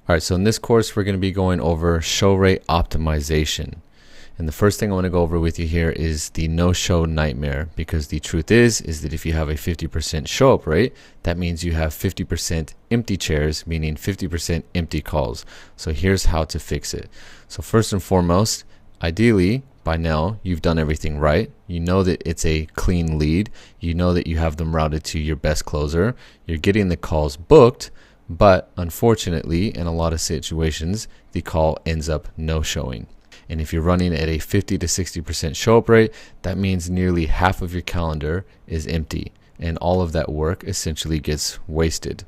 All right, so in this course, we're going to be going over show rate optimization. And the first thing I want to go over with you here is the no-show nightmare, because the truth is that if you have a 50% show-up rate, that means you have 50% empty chairs, meaning 50% empty calls. So here's how to fix it. So first and foremost, ideally, by now, you've done everything right. You know that it's a clean lead. You know that you have them routed to your best closer. You're getting the calls booked. But unfortunately, in a lot of situations, the call ends up no-showing. And if you're running at a 50 to 60% show-up rate, that means nearly half of your calendar is empty. And all of that work essentially gets wasted.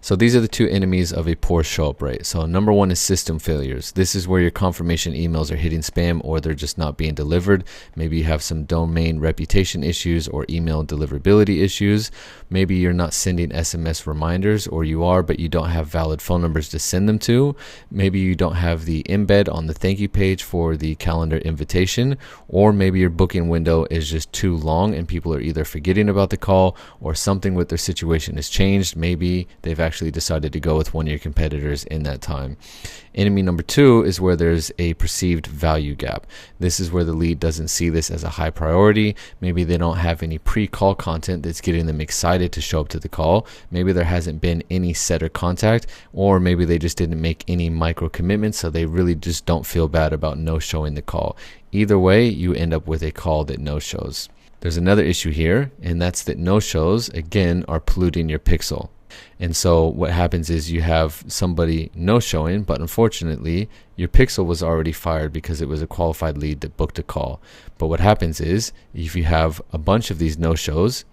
So these are the two enemies of a poor show-up rate. So number one is system failures. This is where your confirmation emails are hitting spam or they're just not being delivered. Maybe you have some domain reputation issues or email deliverability issues. Maybe you're not sending SMS reminders, or you are, but you don't have valid phone numbers to send them to. Maybe you don't have the embed on the thank you page for the calendar invitation, or maybe your booking window is just too long and people are either forgetting about the call or something with their situation has changed. Maybe they've actually decided to go with one of your competitors in that time. Enemy number two is where there's a perceived value gap. This is where the lead doesn't see this as a high priority. Maybe they don't have any pre-call content that's getting them excited to show up to the call. Maybe there hasn't been any setter contact, or maybe they just didn't make any micro commitments, so they really just don't feel bad about no-showing the call. Either way, you end up with a call that no-shows. There's another issue here, and that's that no-shows, again, are polluting your pixel. And so what happens is you have somebody no-showing, but unfortunately your pixel was already fired because it was a qualified lead that booked a call. But what happens is if you have a bunch of these no-shows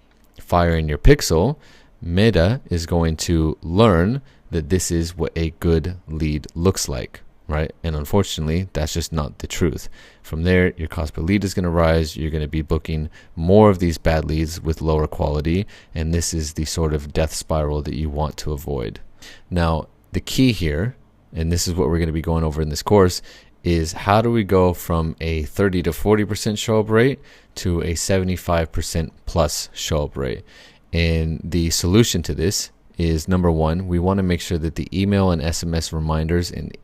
firing your pixel, Meta is going to learn that this is what a good lead looks like. Right? And unfortunately, that's just not the truth. From there, your cost per lead is going to rise. You're going to be booking more of these bad leads with lower quality. And this is the sort of death spiral that you want to avoid. Now, the key here, and this is what we're going to be going over in this course, is how do we go from a 30 to 40% show up rate to a 75% plus show up rate? And the solution to this is, number one, we want to make sure that the email and SMS reminders and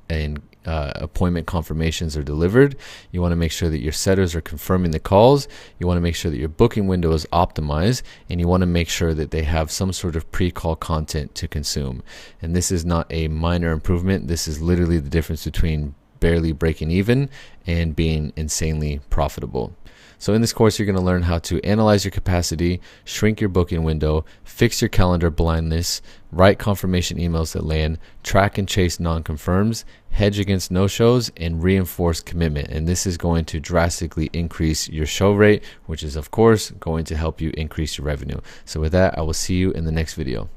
appointment confirmations are delivered. You want to make sure that your setters are confirming the calls. You want to make sure that your booking window is optimized, and you want to make sure that they have some sort of pre-call content to consume. And this is not a minor improvement. This is literally the difference between barely breaking even and being insanely profitable. So in this course, you're going to learn how to analyze your capacity, shrink your booking window, fix your calendar blindness, write confirmation emails that land, track and chase non-confirms, hedge against no-shows, and reinforce commitment. And this is going to drastically increase your show rate, which is, of course, going to help you increase your revenue. So with that, I will see you in the next video.